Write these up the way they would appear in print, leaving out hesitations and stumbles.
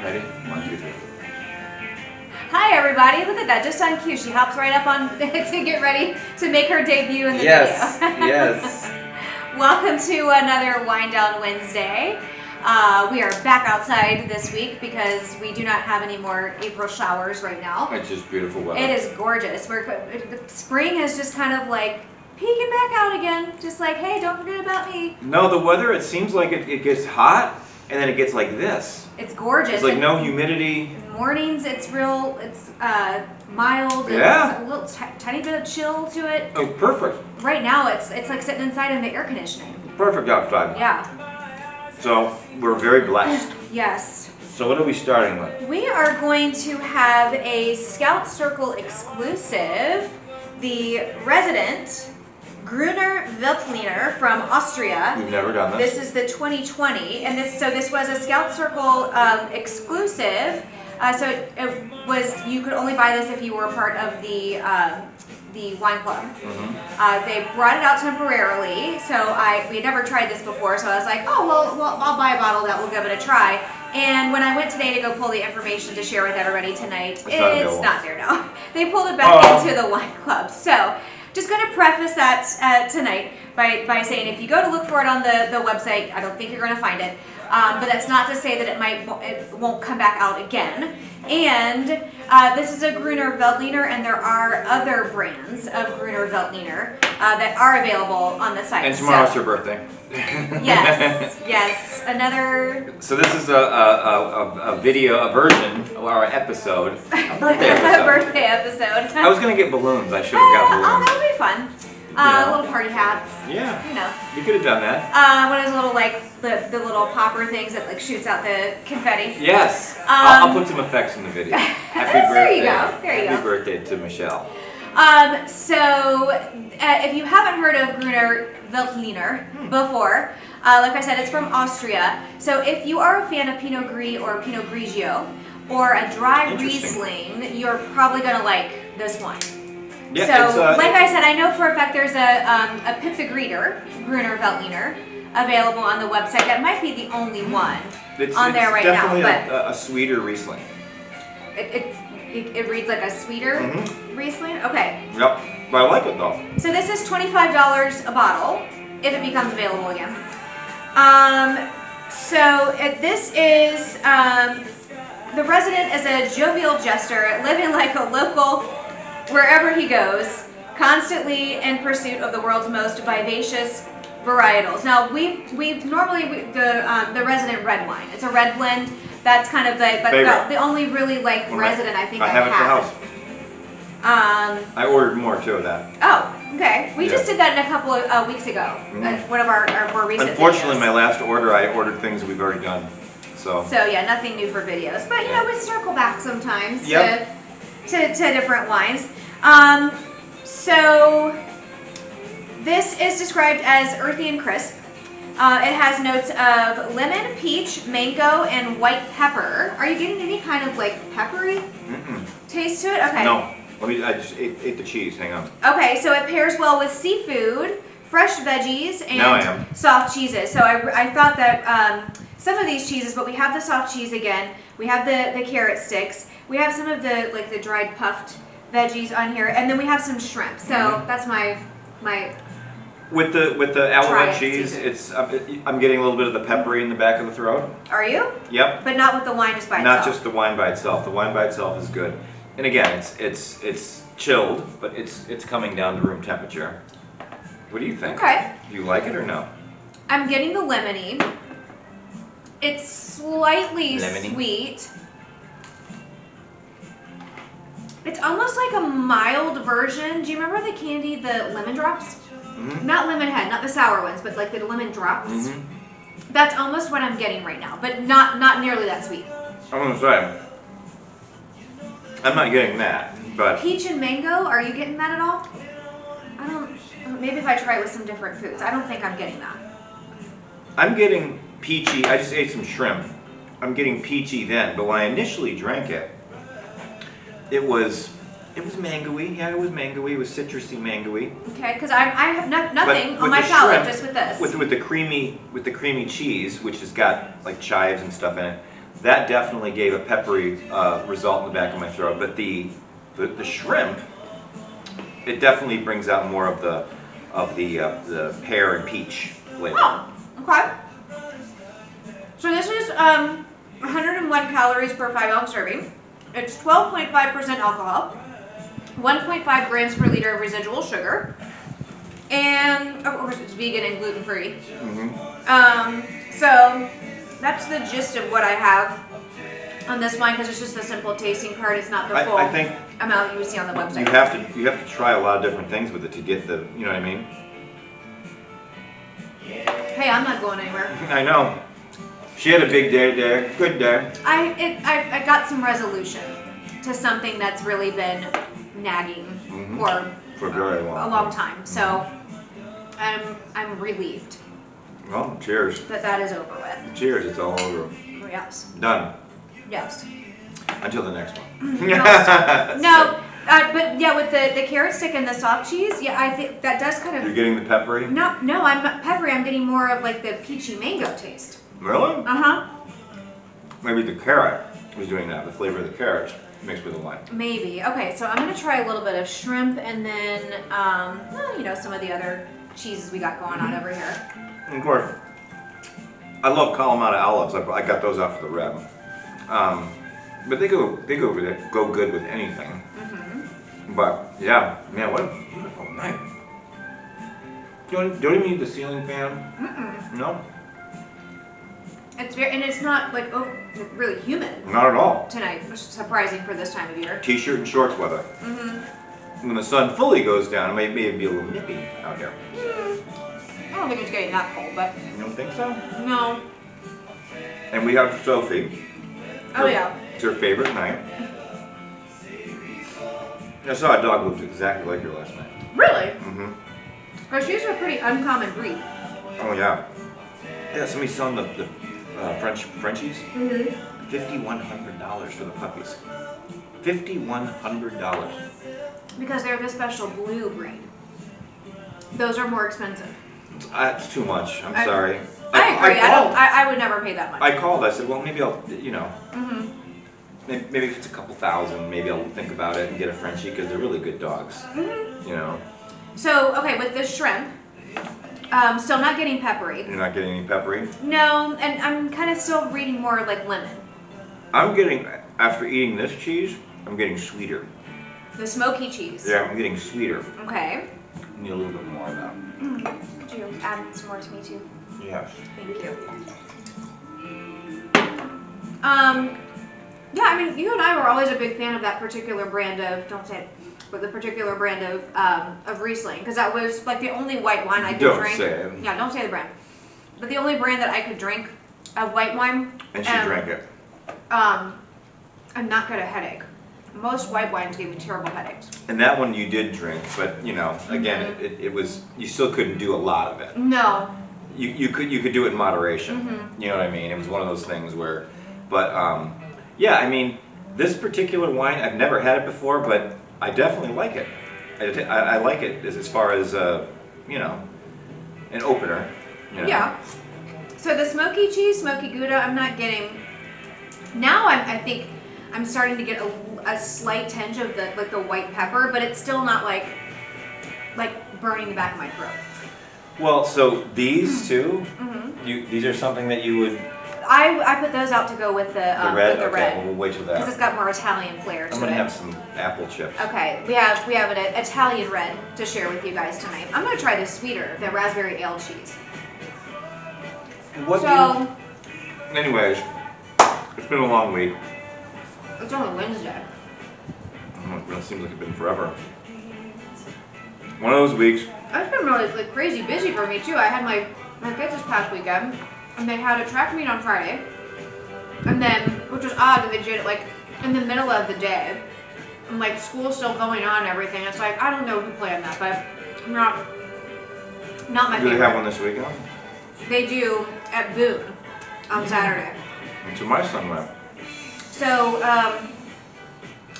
Ready? 1, 2, 3. Hi everybody, look at that, just on cue. She hops right up on to get ready to make her debut in the video. Yes. Welcome to another Wind Down Wednesday. We are back outside this week because we do not have any more April showers right now. It's just beautiful weather. It is gorgeous. The spring is just kind of like peeking back out again. Just like, hey, don't forget about me. No, the weather, it seems like it gets hot and then it gets like this. It's gorgeous. It's like no humidity. Mornings, it's real, it's mild, and Yeah. a little tiny bit of chill to it. Oh, perfect. Right now, it's like sitting inside in the air conditioning. Perfect outside. Yeah. So, we're very blessed. Yes. So what are we starting with? We are going to have a Scout Circle exclusive, the Resident Gruner Veltliner from Austria. We've never done this. This is the 2020, and this was a Scout Circle exclusive. So it was, you could only buy this if you were a part of the wine club. Mm-hmm. They brought it out temporarily, so we had never tried this before, so I was like, oh, well, I'll buy a bottle of that, we'll give it a try. And when I went today to go pull the information to share with everybody tonight, it's not there now. They pulled it back into the wine club. So just going to preface that tonight by saying if you go to look for it on the website, I don't think you're going to find it. But that's not to say that it won't come back out again. And this is a Gruner Veltliner, and there are other brands of Gruner Veltliner that are available on the site. And tomorrow's her birthday. Yes. Another. So this is a video, a version of our episode, a birthday episode. A birthday episode. I was gonna get balloons. I should have got balloons. Oh, that would be fun. Little party hats. Yeah. You know. You could have done that. One of those little like the little popper things that like shoots out the confetti. Yes. I'll put some effects in the video. Happy birthday. There you go. There you go. Happy birthday to Michelle. So if you haven't heard of Gruner Veltliner before, like I said, it's from Austria. So if you are a fan of Pinot Gris or Pinot Grigio or a dry Riesling, you're probably gonna like this one. Yeah, so, like I said, I know for a fact there's a Pizza-Grieter, Gruner Veltliner, available on the website. That might be the only one on there right now. It's definitely a sweeter Riesling. It reads like a sweeter Riesling? Okay. Yep, but I like it though. So this is $25 a bottle, if it becomes available again. This is, the Resident is a jovial jester, living like a local wherever he goes, constantly in pursuit of the world's most vivacious varietals. Now we've normally the Resident red wine. It's a red blend. That's kind of the only really like Resident I think I have. I have at the house. I ordered more too of that. Oh, okay. We just did that in a couple of weeks ago. One of our more recent. Unfortunately, videos. my last order, I ordered things that we've already done. So yeah, nothing new for videos, but you know we circle back sometimes to different wines. So this is described as earthy and crisp. It has notes of lemon, peach, mango, and white pepper. Are you getting any kind of like peppery taste to it? Okay. No. I just ate the cheese. Hang on. Okay, so it pairs well with seafood, fresh veggies, and soft cheeses. So I thought that some of these cheeses, but we have the soft cheese again. We have the carrot sticks. We have some of the dried puffed veggies on here, and then we have some shrimp. So that's my. With the Alouette cheese, I'm getting a little bit of the peppery in the back of the throat. Are you? Yep. But not with the wine just by itself. Not just the wine by itself. The wine by itself is good. And again, it's chilled, but it's coming down to room temperature. What do you think? Okay. Do you like it or no? I'm getting the lemony. It's slightly sweet. It's almost like a mild version. Do you remember the candy, the lemon drops? Not lemon head, not the sour ones, but like the lemon drops. That's almost what I'm getting right now, but not nearly that sweet. I'm gonna say, I'm not getting that, but peach and mango. Are you getting that at all? I don't. Maybe if I try it with some different foods. I don't think I'm getting that. I'm getting peachy. I just ate some shrimp. I'm getting peachy then, but when I initially drank it, it was mango-y. Yeah, it was mango-y. It was citrusy mango-y. Okay, because I have nothing on my palate just with this. With the creamy cheese, which has got like chives and stuff in it. that definitely gave a peppery result in the back of my throat. But the shrimp, it definitely brings out more of the pear and peach flavor. Oh, okay. So this is 101 calories per 5-ounce serving. It's 12.5% alcohol, 1.5 grams per liter of residual sugar, and of course it's vegan and gluten free. So that's the gist of what I have on this wine, because it's just a simple tasting card. It's not the full I think amount you would see on the website. You have to try a lot of different things with it to get the, you know what I mean? Hey, I'm not going anywhere. I know. She had a big day today. Good day. I got some resolution to something that's really been nagging for very a long time. So I'm relieved. Well, cheers. That is over with. Cheers. It's all over. Yes. Done. Yes. Until the next one. No. But yeah, with the carrot stick and the soft cheese, yeah, I think that does kind of. You're getting the peppery? No, I'm not peppery. I'm getting more of like the peachy mango taste. Really? Maybe the carrot was doing that. The flavor of the carrots mixed with the wine. Maybe. Okay, so I'm gonna try a little bit of shrimp and then, some of the other cheeses we got going on over here. And of course, I love Kalamata olives. I got those off of the reb. But they go good with anything. But yeah, man, what a beautiful night. Don't even need the ceiling fan. No. It's it's not like really humid. Not at all. Tonight, which is surprising for this time of year. T-shirt and shorts weather. When the sun fully goes down, it may be a little nippy out here. I don't think it's getting that cold, but. You don't think so? No. And we have Sophie. Oh yeah. It's her favorite night. I saw a dog looked exactly like her last night. Really? Because she's a pretty uncommon breed. Oh yeah. Yeah, somebody's selling the Frenchies. $5,100 for the puppies. $5,100. Because they're the special blue breed. Those are more expensive. It's too much. I'm sorry. I agree. I would never pay that much. I called. I said, well, maybe I'll, maybe if it's a couple thousand, maybe I'll think about it and get a Frenchie because they're really good dogs. You know. So okay, with the shrimp, still not getting peppery. You're not getting any peppery? No, and I'm kind of still reading more like lemon. I'm getting, after eating this cheese, I'm getting sweeter. The smoky cheese. Yeah, I'm getting sweeter. Okay. Need a little bit more of that. Could you add some more to me too? Yes. Thank you. Yeah, I mean, you and I were always a big fan of that particular brand of, don't say it, but the particular brand of Riesling, because that was like the only white wine I could drink. Don't say it. Yeah, don't say the brand. But the only brand that I could drink of white wine. And she drank it. I'm not good at headache. Most white wines give me terrible headaches. And that one you did drink, but you know, again, it was, you still couldn't do a lot of it. No. You could do it in moderation. You know what I mean? It was one of those things where, but yeah, I mean, this particular wine, I've never had it before, but I definitely like it. I like it as far as you know, an opener. You know. Yeah. So the smoky cheese, smoky Gouda, I'm not getting. Now I think I'm starting to get a slight tinge of the white pepper, but it's still not like burning the back of my throat. Well, so these two, these are something that you would. I put those out to go with the red. With the Okay, red. well, we'll wait till that. Because it's got more Italian flair to it. I'm gonna have some apple chips. Okay, we have an Italian red to share with you guys tonight. I'm gonna try the sweeter, the raspberry ale cheese. Anyways, it's been a long week. It's only Wednesday. It seems like it's been forever. One of those weeks. It's been really crazy busy for me too. I had my kids this past weekend, and they had a track meet on Friday, and then, which was odd that they did it like in the middle of the day, and like school's still going on and everything. It's like I don't know who planned that, but not my favorite. Do they have one this weekend? They do at Boone on Saturday. And so my son went. So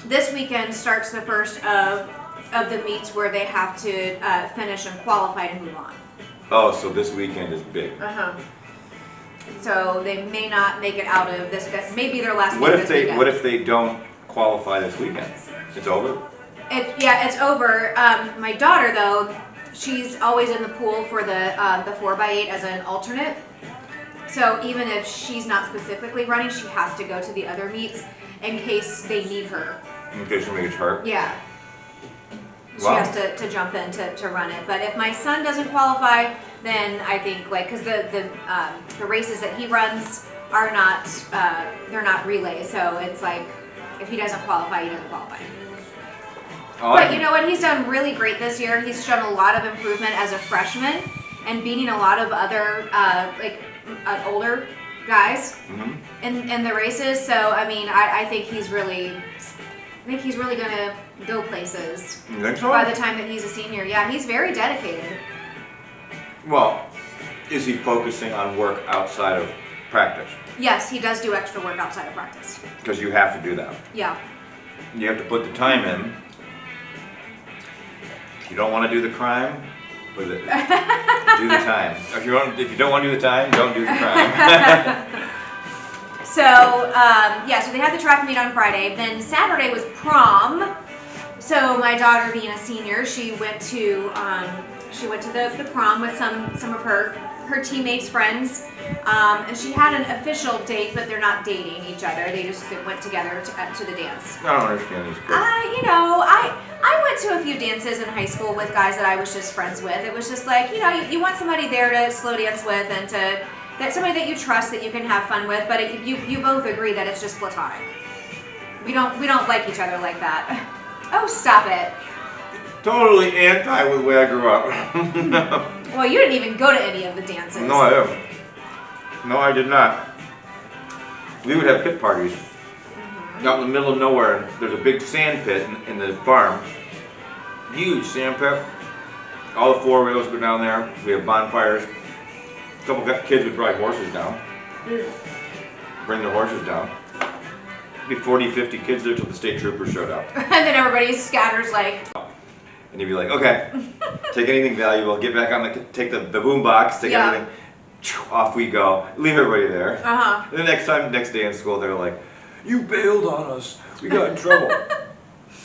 this weekend starts the first of the meets where they have to finish and qualify to move on. Oh, so this weekend is big. So they may not make it out of this. Maybe their last What week if this weekend. What if they don't qualify this weekend? It's over. It's over. My daughter though, she's always in the pool for the 4x8 as an alternate. So even if she's not specifically running, she has to go to the other meets in case they need her. In case somebody gets hurt. Yeah. She Wow. has to jump in to run it. But if my son doesn't qualify, then I think because the races that he runs are not they're not relays, so it's like if he doesn't qualify, he doesn't qualify. But you know what? He's done really great this year. He's shown a lot of improvement as a freshman and beating a lot of other older guys in the races. So I mean, I think he's really gonna go places. You think so? By the time that he's a senior. Yeah, he's very dedicated. Well, is he focusing on work outside of practice? Yes, he does do extra work outside of practice. Because you have to do that. Yeah. You have to put the time in. If you don't want to do the crime, do the time. If you don't want to do the time, don't do the crime. So so they had the track meet on Friday. Then Saturday was prom. So my daughter, being a senior, she went to the prom with some of her teammates, friends, and she had an official date, but they're not dating each other. They just went together to the dance. I don't understand these kids. I went to a few dances in high school with guys that I was just friends with. It was just like, you want somebody there to slow dance with and that somebody that you trust that you can have fun with, but you both agree that it's just platonic. We don't like each other like that. Oh, stop it. Totally anti with the way I grew up. Well, you didn't even go to any of the dances. No, I didn't. No, I did not. We would have pit parties. Out in the middle of nowhere, there's a big sand pit in the farm. Huge sand pit. All the 4-wheels go down there. We have bonfires. A couple kids would drive horses down. Bring their horses down. Be 40, 50 kids there till the state troopers showed up. And then everybody scatters like. And you'd be like, okay, take anything valuable, get back on take the boom box, take everything, off we go, leave everybody there. And the next day in school, they're like, you bailed on us, we got in trouble.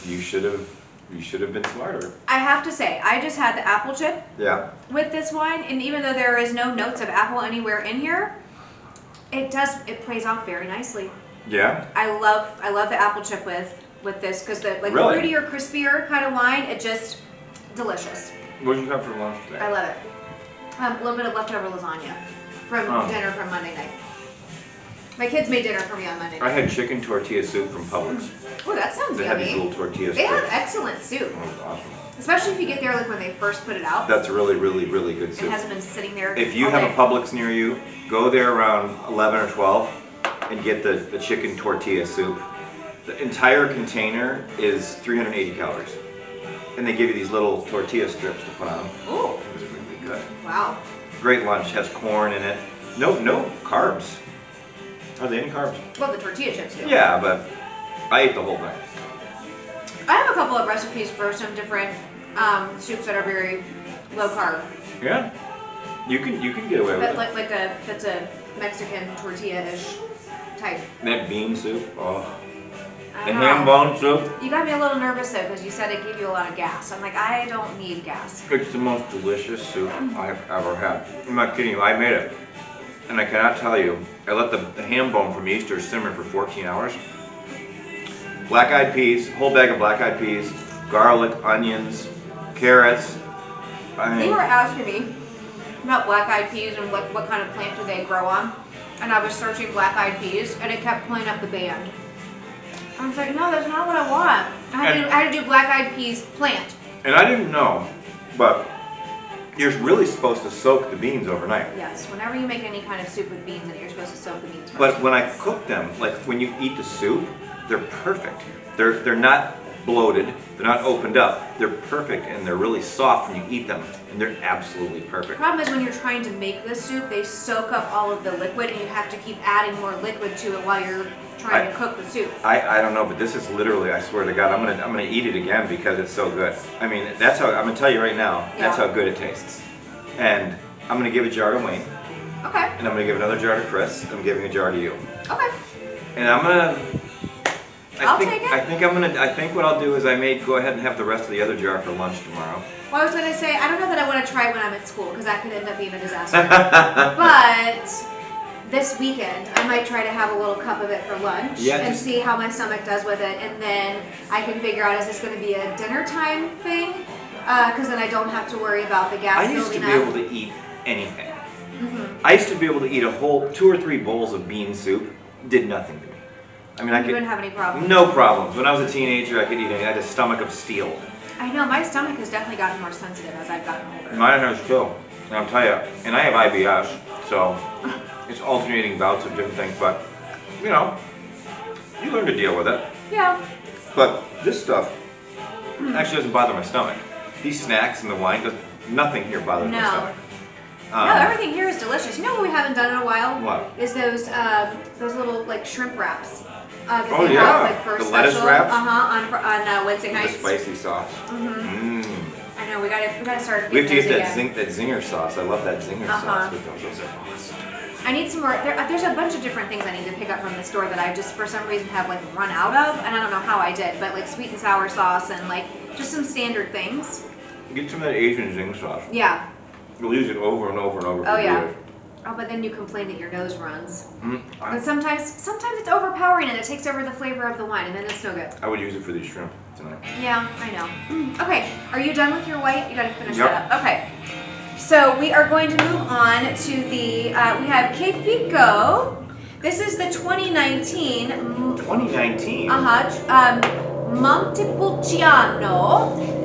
You should have been smarter. I have to say, I just had the apple chip with this wine, and even though there is no notes of apple anywhere in here, it plays off very nicely. Yeah? I love the apple chip with this because the Really? the fruitier, crispier kind of wine, it just delicious. What did you have for lunch today? I love it. A little bit of leftover lasagna from dinner from Monday night. My kids made dinner for me on Monday night. I had chicken tortilla soup from Publix. Oh, that sounds They yummy. had these little tortilla They have strips. excellent soup. Oh, it was awesome. Especially if you get there like when they first put it out. That's really, really, really good soup. It hasn't been sitting there. If you all have day. a Publix near you, go there around 11 or 12 and get the chicken tortilla soup. The entire container is 380 calories. And they give you these little tortilla strips to put on. Ooh. It was really good. Wow. Great lunch, has corn in it. No carbs. Are there any carbs? Well, the tortilla chips do. Yeah, but I ate the whole thing. I have a couple of recipes for some different soups that are very low carb. Yeah. You can get away with But it. that's a Mexican tortilla-ish type. That bean soup. Oh. I The don't ham know. bone soup. You got me a little nervous though because you said it gave you a lot of gas. I'm like, I don't need gas. It's the most delicious soup I've ever had. I'm not kidding you, I made it. And I cannot tell you, I let the ham bone from Easter simmer for 14 hours. Black-eyed peas, whole bag of black-eyed peas, garlic, onions, carrots. They were asking me about black-eyed peas and what kind of plant do they grow on. And I was searching black-eyed peas and it kept pulling up the band. I was like, no, that's not what I want. I had to do black-eyed peas plant. And I didn't know, but you're really supposed to soak the beans overnight. Yes, whenever you make any kind of soup with beans, then you're supposed to soak the beans first. But when I cook them, like when you eat the soup, they're perfect. They're not bloated, they're not opened up. They're perfect and they're really soft when you eat them, and they're absolutely The perfect. problem is when you're trying to make this soup, they soak up all of the liquid and you have to keep adding more liquid to it while you're trying to cook the soup. I don't know, but this is literally, I swear to God, I'm gonna eat it again because it's so good. I mean, that's how I'm gonna tell you right now. That's Yeah. how good it tastes. And I'm gonna give a jar to Wayne. Okay. And I'm gonna give another jar to Chris. I'm giving a jar to you. Okay. And I'm gonna. I'll take it. I think what I'll do is I may go ahead and have the rest of the other jar for lunch tomorrow. Well, I was gonna say I don't know that I want to try it when I'm at school because that could end up being a disaster. But this weekend I might try to have a little cup of it for lunch and see how my stomach does with it, and then I can figure out is this going to be a dinner time thing? Because then I don't have to worry about the gas building up. I used to be able to eat anything. I used to be able to eat a whole 2 or 3 bowls of bean soup. Did nothing to me. I mean, You wouldn't have any problems. No problems. When I was a teenager, I could eat anything. I had a stomach of steel. I know, my stomach has definitely gotten more sensitive as I've gotten older. Mine has too. And I'll tell you, and I have IBS, so it's alternating bouts of different things, but, you know, you learn to deal with it. Yeah. But this stuff actually doesn't bother my stomach. These snacks and the wine, nothing here bothers my stomach. No, everything here is delicious. You know what we haven't done in a while? What? Is those little like shrimp wraps. That Oh they yeah, have, like, for the special, lettuce wraps. On Wednesday nights. The spicy sauce. I know we gotta start. We have to get again. that zinger sauce. I love that zinger sauce with those. Those are awesome. I need some more. There's a bunch of different things I need to pick up from the store that I just for some reason have like run out of, and I don't know how I did, but like sweet and sour sauce and like just some standard things. Get some of that Asian zing sauce. Yeah. We'll use it over and over and over. Oh yeah. years. Oh, but then you complain that your nose runs. But sometimes it's overpowering and it takes over the flavor of the wine, and then it's no good. I would use it for these shrimp tonight. Yeah, I know. Okay, are you done with your white? You gotta finish that up. Okay. So we are going to move on to the, we have Che Fico. This is the 2019. 2019? Montepulciano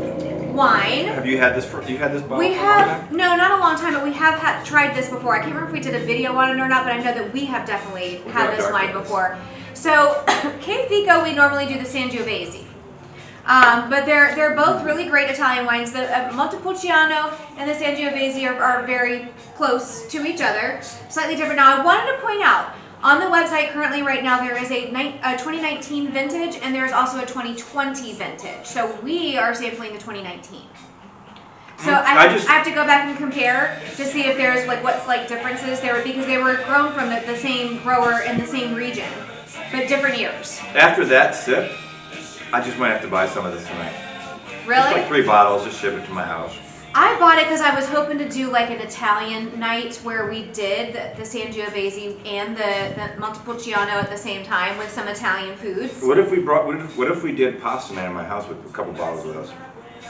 wine. Have you had this bottle? We have, no, not a long time, but we have tried this before. I can't remember if we did a video on it or not, but I know that we have definitely had this wine before. So, Che Fico, we normally do the Sangiovese. But they're both really great Italian wines. The Montepulciano and the Sangiovese are very close to each other, slightly different. Now, I wanted to point out, on the website currently right now there is a 2019 vintage and there is also a 2020 vintage. So we are sampling the 2019. So I have to go back and compare to see if there's like what slight differences there would be, because they were grown from the same grower in the same region, but different years. After that sip, I just might have to buy some of this tonight. Really? Just like 3 bottles, just ship it to my house. I bought it because I was hoping to do like an Italian night where we did the Sangiovese and the Montepulciano at the same time with some Italian foods. What if we did pasta night in my house with a couple bottles with us?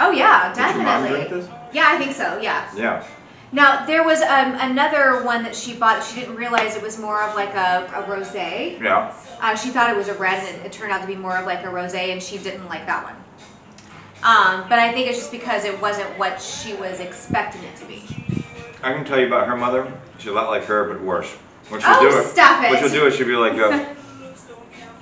Oh yeah, definitely. Did your mom drink this? Yeah, I think so. Yeah. Yeah. Now there was another one that she bought. She didn't realize it was more of like a rosé. Yeah. She thought it was a red, and it turned out to be more of like a rosé, and she didn't like that one. But I think it's just because it wasn't what she was expecting it to be. I can tell you about her mother. She's a lot like her, but worse. What she'll do is she'll be like,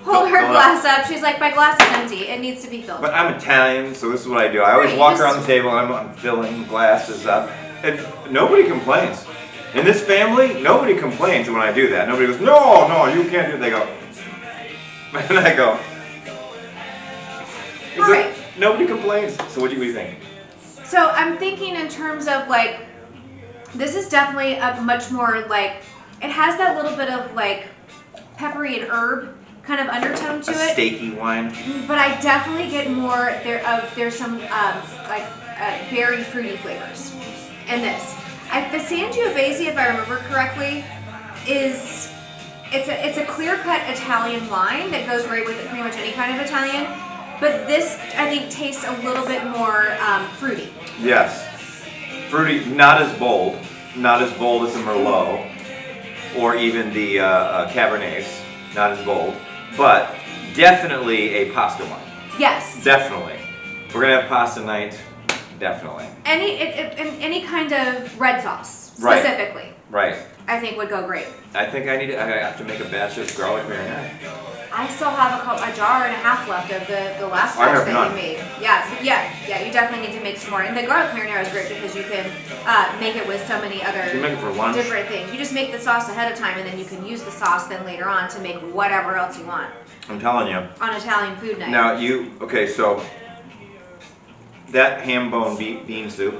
hold her glass up. She's like, my glass is empty. It needs to be filled. But I'm Italian, so this is what I do. I always walk around the table and I'm filling glasses up. And nobody complains. In this family, nobody complains when I do that. Nobody goes, no, you can't do it. They go, and I go, nobody complains. So what do you think? So I'm thinking in terms of like, this is definitely a much more like, it has that little bit of like peppery and herb kind of undertone to it. A steaky wine. But I definitely get more there's some berry fruity flavors in this. The Sangiovese, if I remember correctly, it's a clear-cut Italian wine that goes great with pretty much any kind of Italian. But this, I think, tastes a little bit more fruity. Yes. Fruity, not as bold as the Merlot, or even the Cabernets, not as bold, but definitely a pasta wine. Yes. Definitely. We're going to have pasta night, definitely. Any kind of red sauce, specifically. Right. I think would go great. I think I have to make a batch of garlic marinara. I still have a jar and a half left of the last batch that you made. Yeah, you definitely need to make some more. And the garlic marinara is great because you can make it with so many other different things. You just make the sauce ahead of time, and then you can use the sauce then later on to make whatever else you want. I'm telling you. On Italian food night. Now so that ham bone bean soup,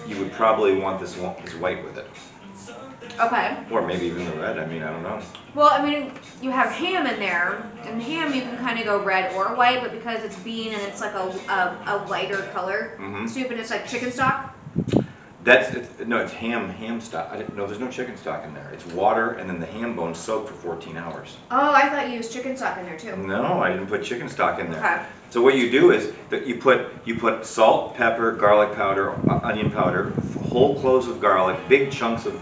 you would probably want this white with it. Okay. Or maybe even the red. I mean, I don't know. Well, I mean, you have ham in there, and ham you can kind of go red or white, but because it's bean and it's like a lighter color soup, and it's like chicken stock. It's ham stock. No, there's no chicken stock in there. It's water and then the ham bone soaked for 14 hours. Oh, I thought you used chicken stock in there too. No, I didn't put chicken stock in there. Okay. So what you do is that you put salt, pepper, garlic powder, onion powder, whole cloves of garlic, big chunks of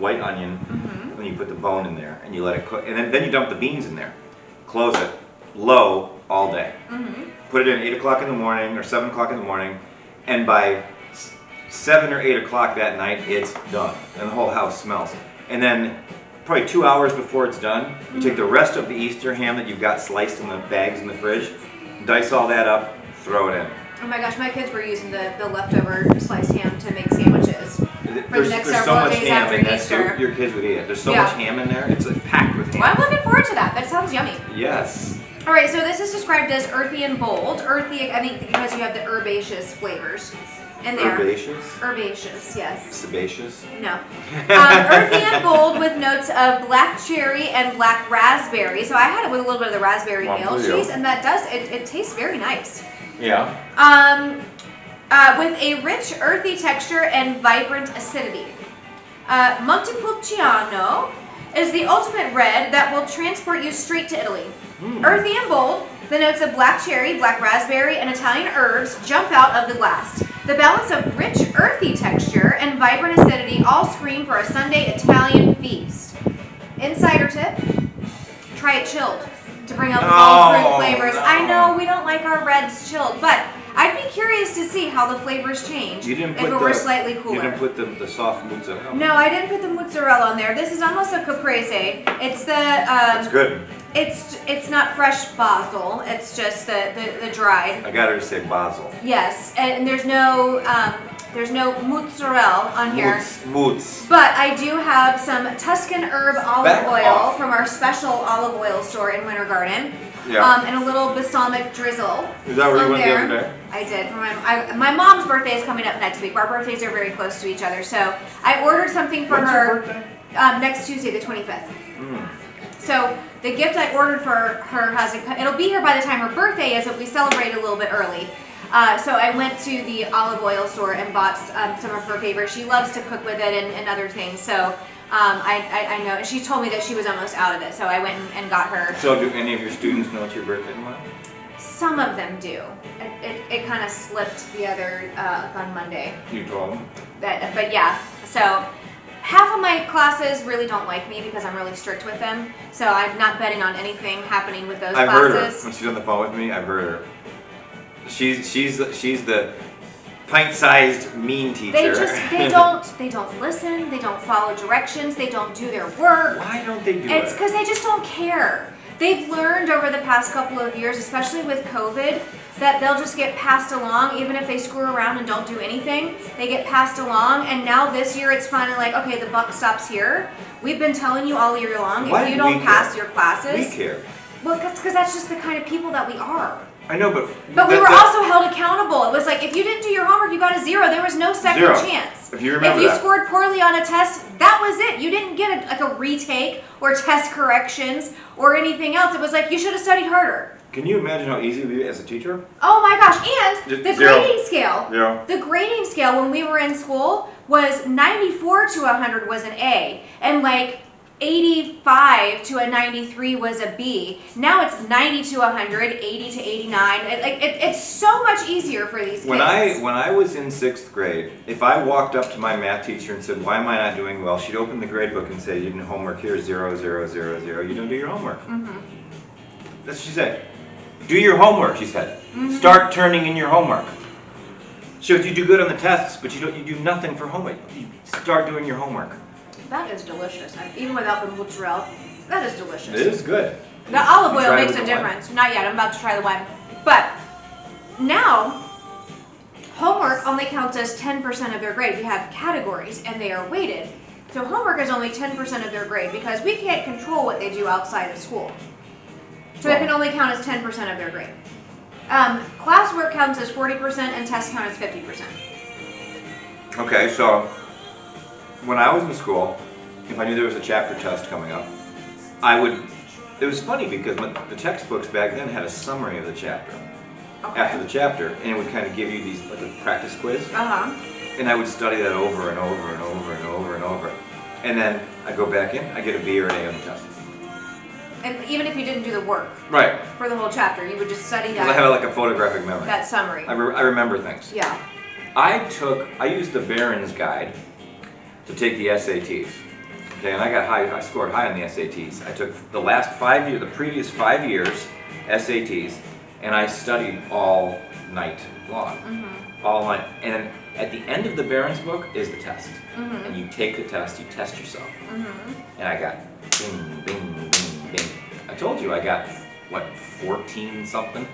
white onion, and you put the bone in there and you let it cook. And then you dump the beans in there. Close it low all day. Put it in 8 o'clock in the morning or 7 o'clock in the morning, and by 7 or 8 o'clock that night, it's done, and the whole house smells. And then, probably 2 hours before it's done, you take the rest of the Easter ham that you've got sliced in the bags in the fridge, dice all that up, throw it in. Oh my gosh, my kids were using the leftover sliced ham to make sandwiches. There's so much ham in that soup, your kids would eat it. There's so much ham in there, it's packed with ham. Well, I'm looking forward to that. That sounds yummy. Yes. All right, so this is described as earthy and bold. Earthy, I think, because you have the herbaceous flavors in there. Herbaceous? Herbaceous, yes. Sebaceous? No. Earthy and bold with notes of black cherry and black raspberry. So I had it with a little bit of the raspberry nail cheese, and that does, it tastes very nice. Yeah. With a rich, earthy texture and vibrant acidity. Montepulciano is the ultimate red that will transport you straight to Italy. Earthy and bold, the notes of black cherry, black raspberry, and Italian herbs jump out of the glass. The balance of rich, earthy texture and vibrant acidity all scream for a Sunday Italian feast. Insider tip, try it chilled to bring out the bold fruit flavors. No. I know we don't like our reds chilled, but I'd be curious to see how the flavors change if it were slightly cooler. You didn't put the soft mozzarella. No, I didn't put the mozzarella on there. This is almost a caprese. It's the It's good. It's not fresh basil. It's just the dried. I got her to say basil. Yes, and there's no mozzarella on here. Mozz. But I do have some Tuscan herb olive oil off. from our special olive oil store in Winter Garden. Yeah. And a little balsamic drizzle. Is that where you went the other day? I did. For my mom's birthday is coming up next week. Our birthdays are very close to each other, so I ordered something for When's her. your birthday? Next Tuesday, the 25th. So the gift I ordered for her it'll be here by the time her birthday is, but we celebrate a little bit early. So I went to the olive oil store and bought some of her favorites. She loves to cook with it and other things. So I know, and she told me that she was almost out of it. So I went and got her. So do any of your students know it's your birthday tomorrow? Some of them do. It kind of slipped the other on Monday. You told them? But yeah, so half of my classes really don't like me because I'm really strict with them. So I'm not betting on anything happening with those I've classes. heard her. When she's on the phone with me, I've heard her. She's the pint-sized mean teacher. They don't listen, they don't follow directions, they don't do their work. Why don't they do it? It's because they just don't care. They've learned over the past couple of years, especially with COVID, that they'll just get passed along, even if they screw around and don't do anything, they get passed along, and now this year it's finally like, okay, the buck stops here. We've been telling you all year long, if you don't pass your classes. We care. Well, because that's just the kind of people that we are. I know, but we were also held accountable. It was like, if you didn't do your homework, you got a 0. There was no second chance. If you remember If you scored poorly on a test, that was it. You didn't get a retake or test corrections or anything else. It was like, you should have studied harder. Can you imagine how easy it would be as a teacher? Oh my gosh, and the grading scale. Yeah. The grading scale when we were in school was 94 to 100 was an A, and like 85 to a 93 was a B. Now it's 90 to 100, 80 to 89. It's so much easier for these kids. When I was in 6th grade, if I walked up to my math teacher and said, "Why am I not doing well?" she'd open the grade book and say, "You didn't homework here, 0, 0, 0, 0. You don't do your homework." That's what she said. Do your homework, she said. Start turning in your homework. So you do good on the tests, but you do nothing for homework. You start doing your homework. That is delicious. Even without the mozzarella, that is delicious. It is good. The olive oil makes a difference. Not yet. I'm about to try the wine. But now, homework only counts as 10% of their grade. We have categories, and they are weighted. So homework is only 10% of their grade because we can't control what they do outside of school. So it can only count as 10% of their grade. Classwork counts as 40% and test count as 50%. Okay, so when I was in school, if I knew there was a chapter test coming up, I would. It was funny because the textbooks back then had a summary of the chapter after the chapter, and it would kind of give you these like a practice quiz. And I would study that over and over and over and over and over, and then I go back in, I get a B or an A on the test. And even if you didn't do the work for the whole chapter, you would just study that. Because I have like a photographic memory. That summary. I remember things. Yeah. I used the Barron's Guide to take the SATs. Okay, and I scored high on the SATs. I took the previous 5 years SATs, and I studied all night long. All night. And then at the end of the Barron's book is the test. And you take the test, you test yourself. And I got bing, bing, bing, bing. I told you I got, 14 something?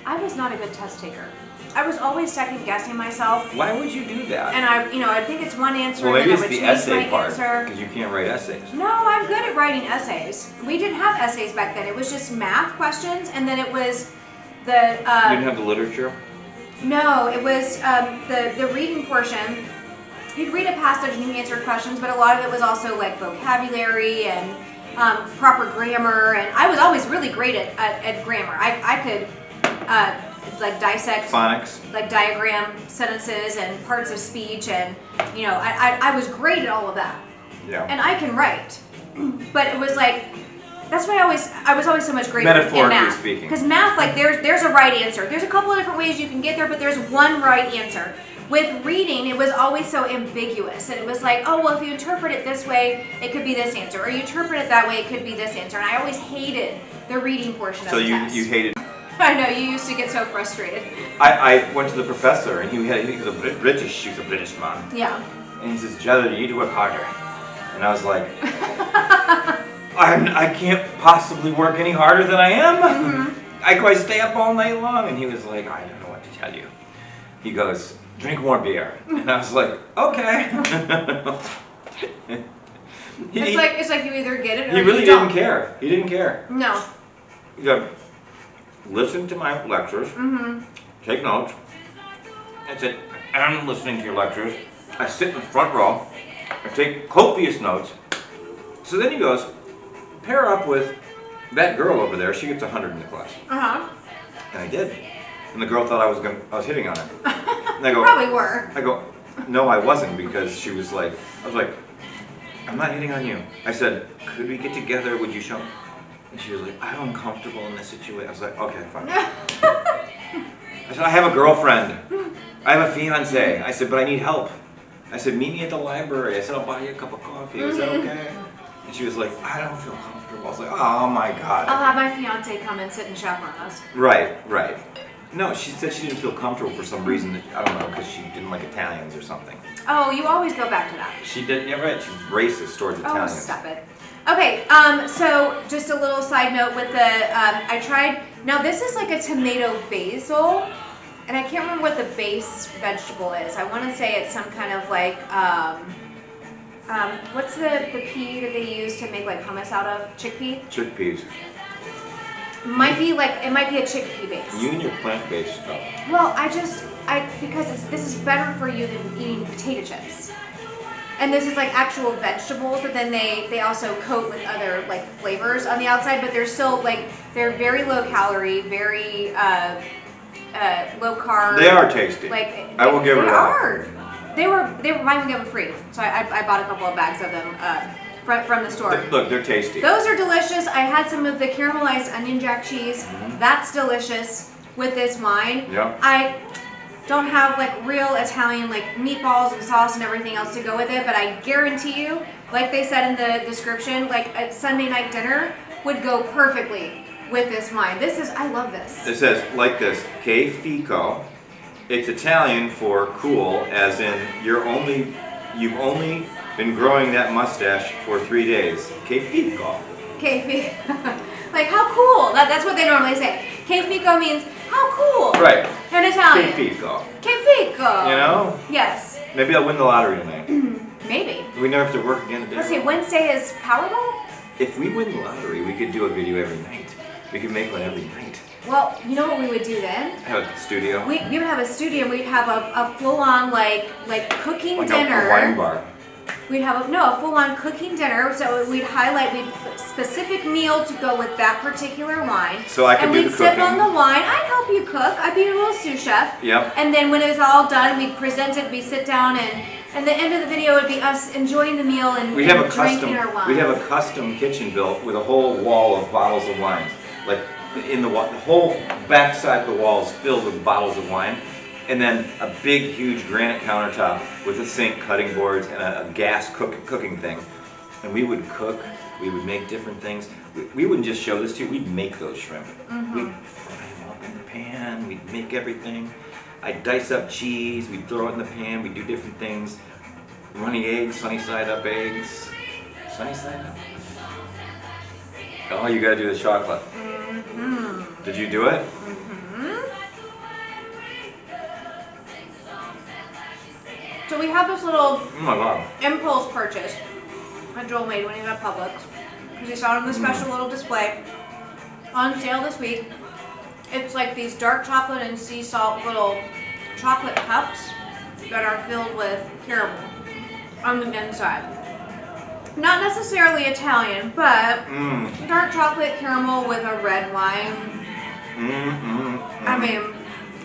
I was not a good test taker. I was always second guessing myself. Why would you do that? And I think it's one answer. Well, maybe and it's then the I would change essay my part, answer. because you can't write essays. No, I'm good at writing essays. We didn't have essays back then. It was just math questions, and then it was the. You didn't have the literature? No, it was the reading portion. You'd read a passage and you answered questions, but a lot of it was also like vocabulary and proper grammar. And I was always really great at grammar. I could like dissect phonics, like diagram sentences and parts of speech, and I was great at all of that. Yeah. And I can write, but it was like. That's why I was always so much greater in math. Speaking. Because math, like there's a right answer. There's a couple of different ways you can get there, but there's one right answer. With reading, it was always so ambiguous, and it was like, oh well, if you interpret it this way, it could be this answer, or you interpret it that way, it could be this answer. And I always hated the reading portion of the test. So you hated. I know, you used to get so frustrated. I went to the professor, and he was a British man. Yeah. And he says, Joel, you need to work harder. And I was like. I can't possibly work any harder than I am. I stay up all night long. And he was like, I don't know what to tell you. He goes, drink more beer. And I was like, okay. It's like you either get it or he really you don't. didn't care. He didn't care. No. He said, listen to my lectures. Take notes. I said, I'm listening to your lectures. I sit in the front row. I take copious notes. So then he goes, pair up with that girl over there. She gets 100 in the class. And I did. And the girl thought I was hitting on her. And I go, probably were. I go, no, I wasn't, because she was like, I was like, I'm not hitting on you. I said, could we get together? Would you show me? And she was like, I'm uncomfortable in this situation. I was like, okay, fine. I said, I have a girlfriend. I have a fiance. I said, but I need help. I said, meet me at the library. I said, I'll buy you a cup of coffee. Is that okay? And she was like, I don't feel comfortable. I was like, oh my God. I'll have my fiance come and sit and chaperone us. Right. No, she said she didn't feel comfortable for some reason. I don't know, because she didn't like Italians or something. Oh, you always go back to that. She did, yeah, right. She's racist towards Italians. Oh, stop it. Okay, so just a little side note with the, I tried, now this is like a tomato basil, and I can't remember what the base vegetable is. I want to say it's some kind of like, what's the pea that they use to make like hummus out of? Chickpea? Chickpeas. It might be a chickpea base. You and your plant-based stuff. Well, because this is better for you than eating potato chips. And this is like actual vegetables, but then they also coat with other like flavors on the outside, but they're still like, they're very low calorie, very low carb. They are tasty. Like I will give it that. They were mine gave them free, so I bought a couple of bags of them from the store. Look, they're tasty. Those are delicious. I had some of the caramelized onion jack cheese. That's delicious with this wine. Yeah. I don't have like real Italian like meatballs and sauce and everything else to go with it, but I guarantee you, like they said in the description, like a Sunday night dinner would go perfectly with this wine. I love this. It says like this, che fico. It's Italian for cool, as in you've only been growing that mustache for 3 days. Che fico. Che fico. Like how cool. That's what they normally say. Che fico means how cool. Right. In Italian. Che fico. Che fico. You know? Yes. Maybe I'll win the lottery tonight. Maybe. We never have to work again today. Let's see, Wednesday is Powerball? If we win the lottery, we could do a video every night. We could make one every night. Well, you know what we would do then? Have a studio. We would have a studio and we'd have a full-on like cooking like dinner. A wine bar. We'd have a full-on cooking dinner. So we'd specific meal to go with that particular wine. So I could do the cooking. And we'd sip on the wine. I'd help you cook. I'd be a little sous chef. Yep. And then when it was all done, we'd present it. We'd sit down, and the end of the video would be us enjoying the meal and drinking our wine. We have a custom kitchen built with a whole wall of bottles of wine. Like the whole back side of the wall is filled with bottles of wine. And then a big, huge granite countertop with a sink, cutting boards, and a gas cooking thing. And we would cook. We would make different things. We wouldn't just show this to you. We'd make those shrimp. We'd fry them up in the pan. We'd make everything. I'd dice up cheese. We'd throw it in the pan. We'd do different things. Runny eggs, sunny side up eggs. Sunny side up. Oh, you gotta do the chocolate. Did you do it? So we have this little impulse purchase that Joel made when he was at Publix, because he saw it on the special little display on sale this week. It's like these dark chocolate and sea salt little chocolate cups that are filled with caramel on the inside. Not necessarily Italian, but dark chocolate caramel with a red wine. I mean,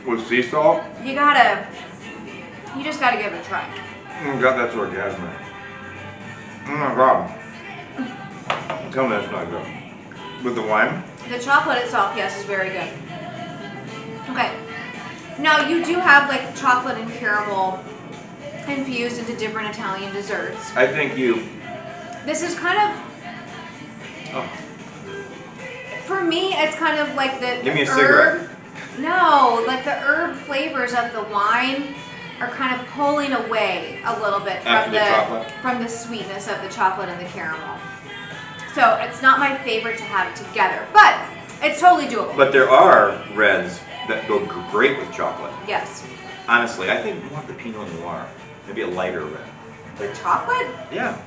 with sea salt? You just gotta give it a try. Oh God, that's orgasmic. Oh my God. Tell me that's not good. With the wine? The chocolate itself, yes, is very good. Okay. Now you do have like chocolate and caramel infused into different Italian desserts. I think This is kind of... For me, it's kind of like the Give me a herb, cigarette. No, like the herb flavors of the wine are kind of pulling away a little bit from the sweetness of the chocolate and the caramel. So it's not my favorite to have together, but it's totally doable. But there are reds that go great with chocolate. Yes. Honestly, I think we want the Pinot Noir. Maybe a lighter red. With chocolate? Yeah.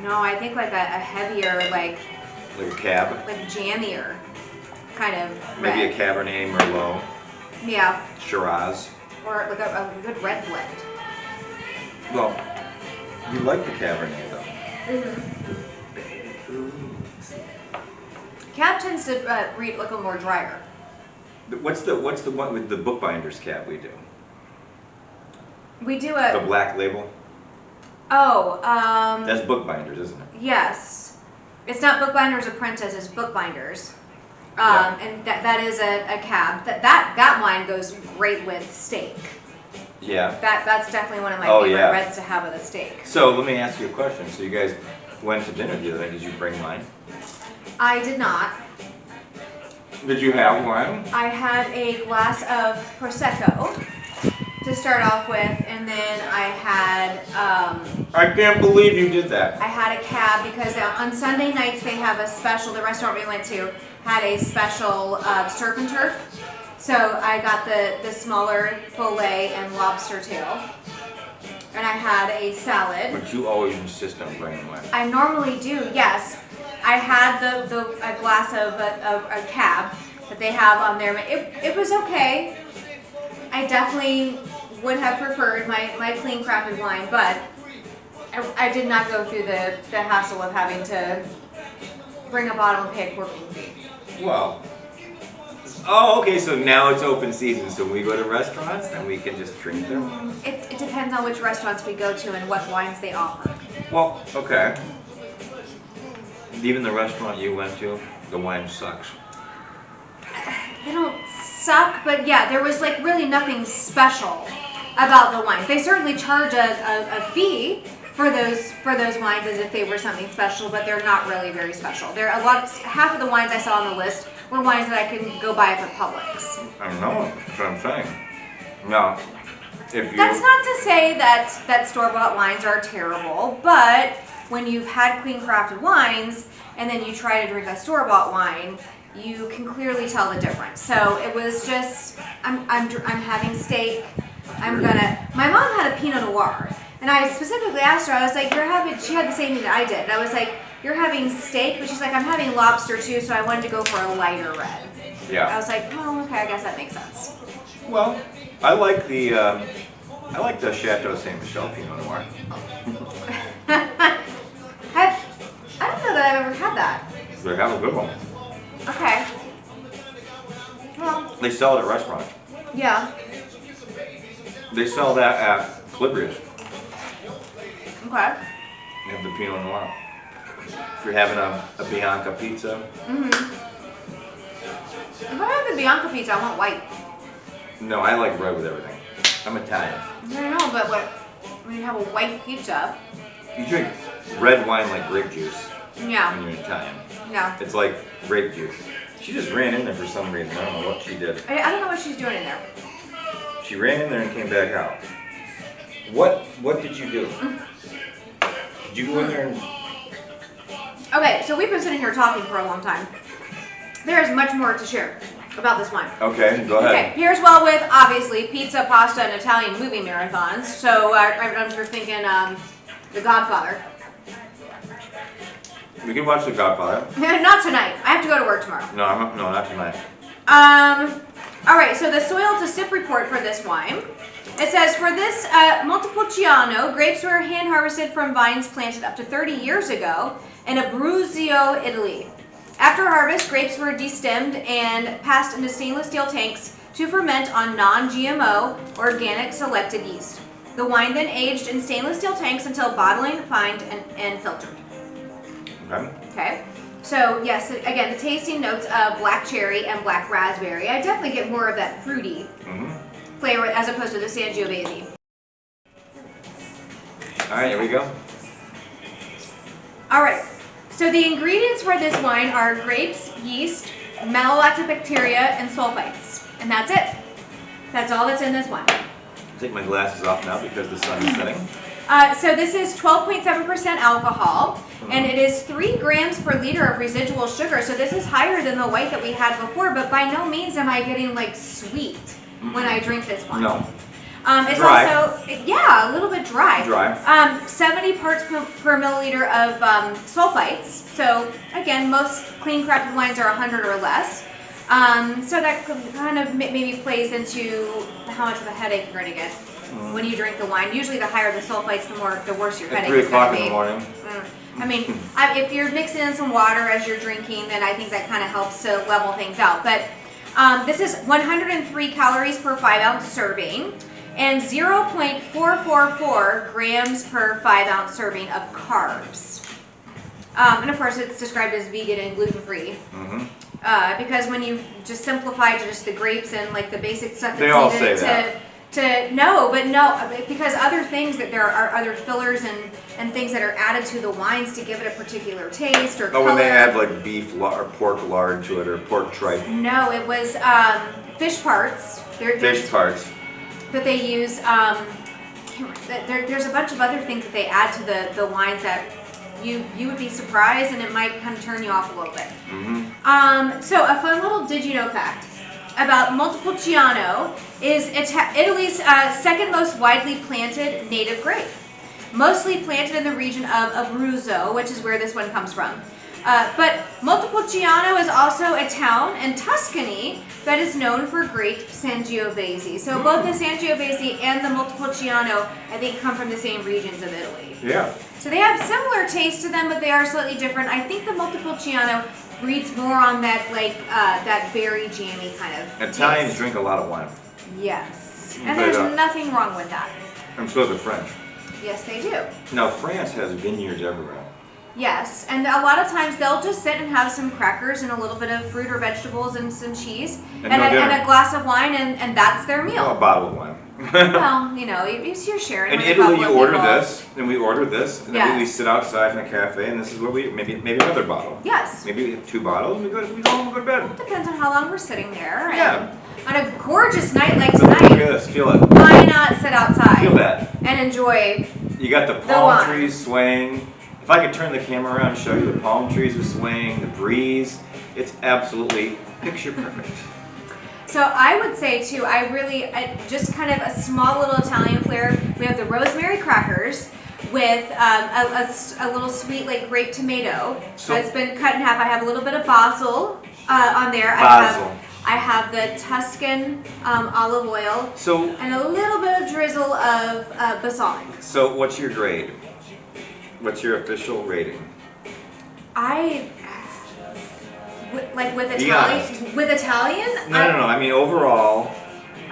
No, I think like a heavier, like a cab? Like jammier kind of Maybe red. a Cabernet Merlot. Yeah. Shiraz. Or like a good red blend. Well, you like the Cabernet though. Cab tends to read a little more drier. What's the one with the bookbinder's cab we do? We do the black label. Oh, that's Bookbinders, isn't it? Yes, it's not Bookbinder's Apprentice. It's Bookbinders, Yeah. and that is a cab. That wine goes great with steak. Yeah. That's definitely one of my favorite reds to have with a steak. So let me ask you a question. So you guys went to dinner the other night. Did you bring wine? I did not. Did you have wine? I had a glass of Prosecco to start off with, and then I had I can't believe you did that. I had a cab because on Sunday nights they have a special. The restaurant we went to had a special surf and turf, so I got the smaller fillet and lobster tail, and I had a salad. But you always insist on bringing wine. I normally do, yes. I had a glass of a cab that they have on there. It was okay. I definitely would have preferred my clean crafted wine, but I did not go through the hassle of having to bring a bottle and pay a corking fee. Well, okay, so now it's open season, so when we go to restaurants, then we can just drink their wine. It depends on which restaurants we go to and what wines they offer. Well, okay. Even the restaurant you went to, the wine sucks. They don't suck, but yeah, there was like really nothing special about the wines. They certainly charge a fee for those wines as if they were something special, but they're not really very special. Half of the wines I saw on the list were wines that I could go buy at Publix. I know, that's what I'm saying. No. That's not to say that store-bought wines are terrible, but when you've had clean crafted wines and then you try to drink a store-bought wine, you can clearly tell the difference. So it was just, I'm having steak. My mom had a Pinot Noir, and I specifically asked her, I was like, she had the same thing that I did. And I was like, you're having steak, but she's like, I'm having lobster too, so I wanted to go for a lighter red. Yeah. I was like, oh, okay, I guess that makes sense. Well, I like the Chateau Saint Michelle Pinot Noir. that. They have a good one. Okay. Well, They sell it at restaurants. yeah. They sell that at Calibria's. Okay. They have the Pinot Noir. If you're having a Bianca pizza. If I have the Bianca pizza, I want white. No, I like red with everything. I'm Italian. I know, but when you have a white pizza. You drink red wine like grape juice Yeah. when you're Italian. Yeah. It's like grape juice. She just ran in there for some reason. I don't know what she did. I don't know what she's doing in there. She ran in there and came back out. What did you do? Did you go in there and... Okay, so we've been sitting here talking for a long time. There is much more to share about this wine. Okay, go ahead. Okay, here's well with, obviously, pizza, pasta, and Italian movie marathons. So I'm just thinking The Godfather. We can watch The Godfather. Not tonight. I have to go to work tomorrow. No, not tonight. All right, so the soil to sip report for this wine. It says, for this Montepulciano, grapes were hand harvested from vines planted up to 30 years ago in Abruzzo, Italy. After harvest, grapes were destemmed and passed into stainless steel tanks to ferment on non-GMO, organic selected yeast. The wine then aged in stainless steel tanks until bottling, fined, and filtered. Okay. Okay. So yes, again, the tasting notes of black cherry and black raspberry. I definitely get more of that fruity flavor as opposed to the Sangiovese. All right, here we go. All right. So the ingredients for this wine are grapes, yeast, malolactobacteria, and sulfites, and that's it. That's all that's in this wine. I'll take my glasses off now because the sun is setting. So this is 12.7% alcohol, and it is 3 grams per liter of residual sugar. So this is higher than the white that we had before, but by no means am I getting like sweet when I drink this wine. No. It's Dry. also, yeah, a little bit dry. Dry. 70 parts per milliliter of sulfites. So again, most clean crafted wines are 100 or less. So that kind of maybe plays into how much of a headache you're going to get when you drink the wine. Usually the higher the sulfites, the worse your headache is going to be. 3 o'clock in the morning. I mean, if you're mixing in some water as you're drinking, then I think that kind of helps to level things out. But this is 103 calories per 5-ounce serving and 0.444 grams per 5-ounce serving of carbs. And of course, it's described as vegan and gluten-free. Because when you just simplify to just the grapes and like the basic stuff They all that's say needed because other things that there are other fillers and things that are added to the wines to give it a particular taste or color. When they add like beef or pork lard to it or pork tripe. No, it was fish parts. Fish parts. That they use. There's a bunch of other things that they add to the wines that you would be surprised, and it might kind of turn you off a little bit. So a fun little did you know fact about Montepulciano is Italy's second most widely planted native grape, mostly planted in the region of Abruzzo, which is where this one comes from. But Montepulciano is also a town in Tuscany that is known for great Sangiovese. So both the Sangiovese and the Montepulciano, I think, come from the same regions of Italy. Yeah. So they have similar taste to them, but they are slightly different. I think the Montepulciano breeds more on that that berry jammy kind of Italians taste. drink a lot of wine. Yes, and there's nothing wrong with that. And so do the French. Yes, they do. Now France has vineyards everywhere. Yes, and a lot of times they'll just sit and have some crackers and a little bit of fruit or vegetables and some cheese and a glass of wine, and that's their meal. Oh, a bottle of wine. Well, you're sharing. In with a Italy, couple you of order people. this, and we order this, and then we sit outside in a cafe, and this is what maybe another bottle. Yes. Maybe 2 bottles, and we go home and go to bed. Depends on how long we're sitting there. Yeah. On a gorgeous night like Look at tonight, this, feel it. why not sit outside? Feel that. And enjoy. You got the palm trees swaying. If I could turn the camera around and show you the palm trees are swaying, the breeze, it's absolutely picture perfect. So I would say too, just kind of a small little Italian flair. We have the rosemary crackers with a little sweet like grape tomato that's been cut in half. I have a little bit of basil on there. Basil. I have the Tuscan olive oil and a little bit of drizzle of balsamic. So what's your grade? What's your official rating? I With Be honest. Italian? With Italian? No. I mean overall.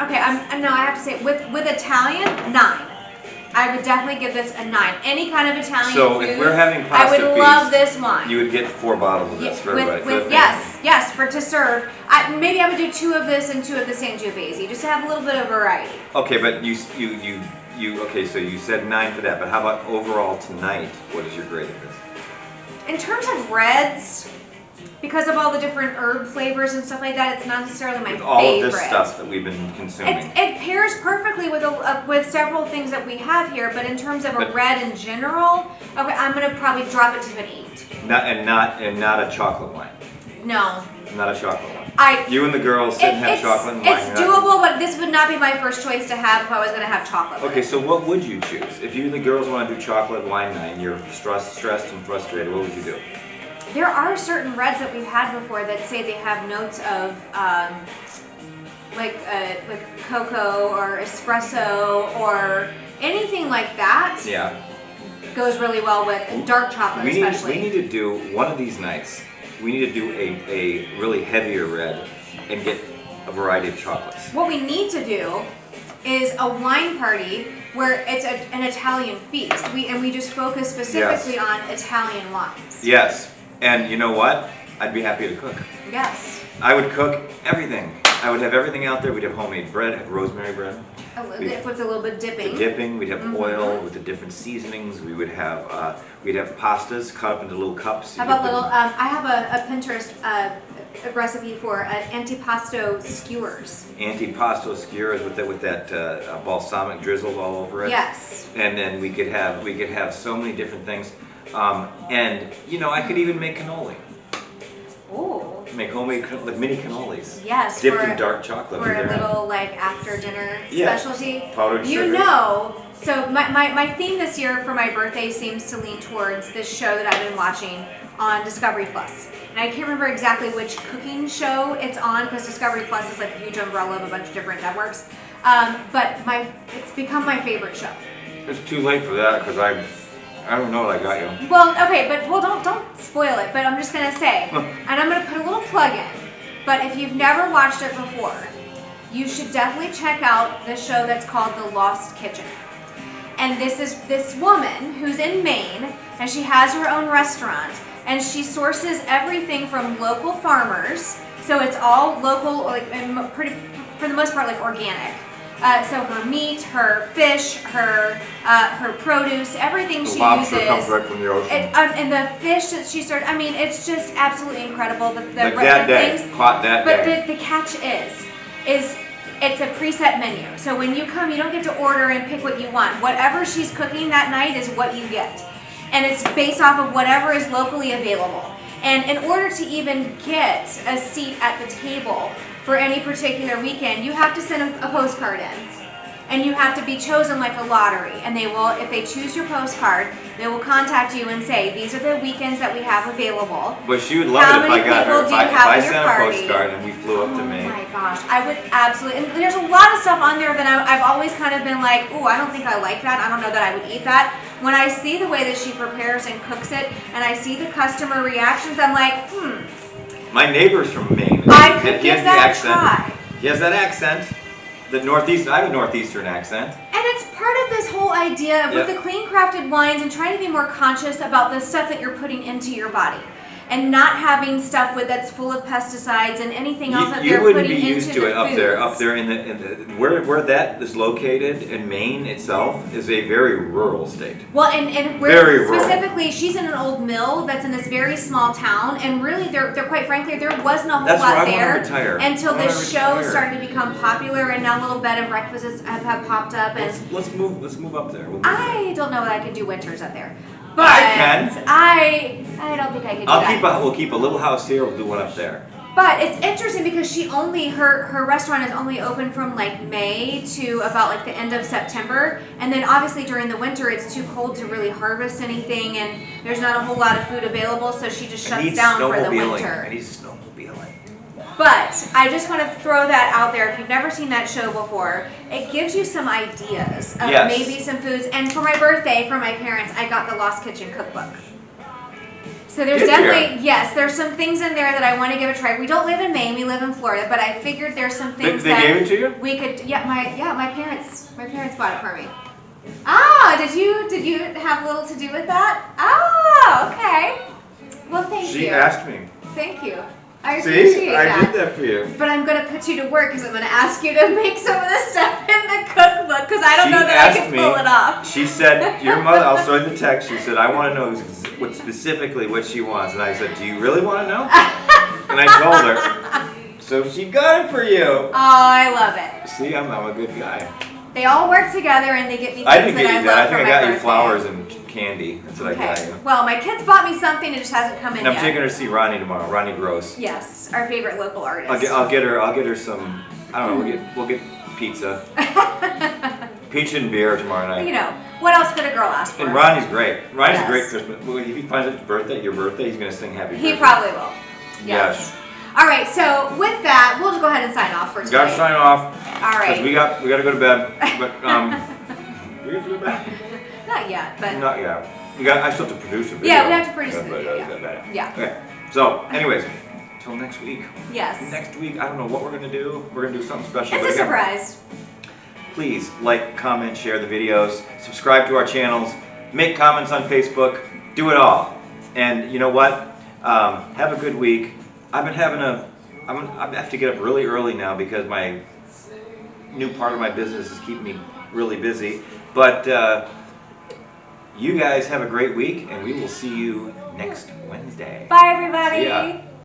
Okay, no, I have to say, with Italian, 9. I would definitely give this a 9. Any kind of Italian So food, if we're having I pasta would feast, love this wine. You would get 4 bottles of this for everybody. Yes, for to serve. Maybe I would do 2 of this and 2 of the Sangiovese, just to have a little bit of variety. Okay, but okay, so you said 9 for that, but how about overall tonight? What is your grade of this? In terms of reds, because of all the different herb flavors and stuff like that, it's not necessarily my favorite. All of this stuff that we've been consuming. It pairs perfectly with several things that we have here, but in terms of a red in general, I'm gonna probably drop it to an 8. Not a chocolate wine. No. Not a chocolate wine. You and the girls sit and have chocolate and wine. It's doable, but this would not be my first choice to have if I was gonna have chocolate. Okay, so what would you choose? If you and the girls want to do chocolate wine night, you're stressed and frustrated, what would you do? There are certain reds that we've had before that say they have notes of like cocoa or espresso or anything like that. Yeah. Goes really well with dark chocolate, especially. We need to do one of these nights. We need to do a really heavier red and get a variety of chocolates. What we need to do is a wine party where it's an Italian feast. We just focus specifically on Italian wines. Yes. And you know what? I'd be happy to cook. Yes. I would cook everything. I would have everything out there. We'd have homemade bread, have rosemary bread. With a little bit of dipping. The dipping. We'd have oil with the different seasonings. We would have pastas cut up into little cups. How about little? I have a Pinterest recipe for antipasto skewers. Antipasto skewers with that balsamic drizzled all over it. Yes. And then we could have so many different things. And I could even make cannoli. Ooh. Make homemade mini cannolis. Yes. Dipped in dark chocolate. For a little after dinner specialty. Powdered sugar. So my theme this year for my birthday seems to lean towards this show that I've been watching on Discovery Plus. And I can't remember exactly which cooking show it's on because Discovery Plus is like a huge umbrella of a bunch of different networks. But it's become my favorite show. It's too late for that because I don't know what I got you. Well, okay, but don't spoil it. But I'm just gonna say, and I'm gonna put a little plug in. But if you've never watched it before, you should definitely check out the show that's called The Lost Kitchen. And this is this woman who's in Maine, and she has her own restaurant, and she sources everything from local farmers. So it's all local, and for the most part, organic. So her meat, her fish, her produce, everything she lobster uses. comes right from the ocean. And the fish that she serves, it's just absolutely incredible. Caught that day. But the catch is it's a preset menu. So when you come, you don't get to order and pick what you want. Whatever she's cooking that night is what you get. And it's based off of whatever is locally available. And in order to even get a seat at the table for any particular weekend, you have to send a postcard in. And you have to be chosen like a lottery. And they will, if they choose your postcard, they will contact you and say, these are the weekends that we have available. But she would love it if I got her. If I sent a postcard and we flew up to Maine. Oh my gosh, I would absolutely. And there's a lot of stuff on there that I've always kind of been like, ooh, I don't think I like that. I don't know that I would eat that. When I see the way that she prepares and cooks it, and I see the customer reactions, I'm like, My neighbor's from Maine. I could give that a try. He has that accent. The Northeast, I have a Northeastern accent. And it's part of this whole idea with the clean crafted wines and trying to be more conscious about the stuff that you're putting into your body. And not having stuff that's full of pesticides and anything else that they're putting into the food. You wouldn't be used to it up there in the where that is located in Maine itself is a very rural state. Well, and very specifically, she's in an old mill that's in this very small town, and really, they're quite frankly, there wasn't a whole lot there until this show started to become popular, and now little bed and breakfasts have popped up. And let's move up there. I don't know that I can do winters up there. But I can. I don't think I can do that. We'll keep a little house here. We'll do one up there. But it's interesting because her restaurant is only open from May to about the end of September, and then obviously during the winter it's too cold to really harvest anything, and there's not a whole lot of food available, so she just shuts down for the winter. I need snowmobiling. But I just want to throw that out there. If you've never seen that show before, it gives you some ideas of maybe some foods. And for my birthday, for my parents, I got the Lost Kitchen cookbook. So there's Did definitely, yes, there's some things in there that I want to give a try. We don't live in Maine, we live in Florida, but I figured there's some things They that gave it to you? we could, my parents bought it for me. Ah, did you have a little to do with that? Oh, okay. Well, thank you. She asked me. Thank you. I appreciate See, that. I did that for you. But I'm going to put you to work because I'm going to ask you to make some of the stuff in the cookbook because I don't know that I can pull it off. She said, your mother, I'll show you the text, she said, I want to know specifically what she wants. And I said, do you really want to know? And I told her. So she got it for you. Oh, I love it. See, I'm a good guy. They all work together and they get me things I didn't get you that. love I think for I my got you birthday. flowers and candy. That's what I got you. Well, my kids bought me something, it just hasn't come in And I'm yet. taking her to see Ronnie tomorrow. Ronnie Gross. Yes, our favorite local artist. I'll get her some. I don't know. We'll get pizza. Pizza and beer tomorrow night. You know, what else could a girl ask for? And Ronnie's great. Ronnie's Yes. a great Christmas. Well, if he finds it's your birthday, he's gonna sing happy birthday. He probably will. Yes. All right, so with that, we'll just go ahead and sign off for today. Gotta sign off. All right. Because we gotta go to bed. But we have to go to bed. Not yet, but Not yet. I still have to produce a video. yeah, we have to produce the video. Yeah. Okay. So, anyways, until next week. Yes. Next week, I don't know what we're gonna do. We're gonna do something special. It's a surprise. Please like, comment, share the videos, subscribe to our channels, make comments on Facebook, do it all. And you know what? Have a good week. I have to get up really early now because my new part of my business is keeping me really busy. But you guys have a great week, and we will see you next Wednesday. Bye, everybody. See ya.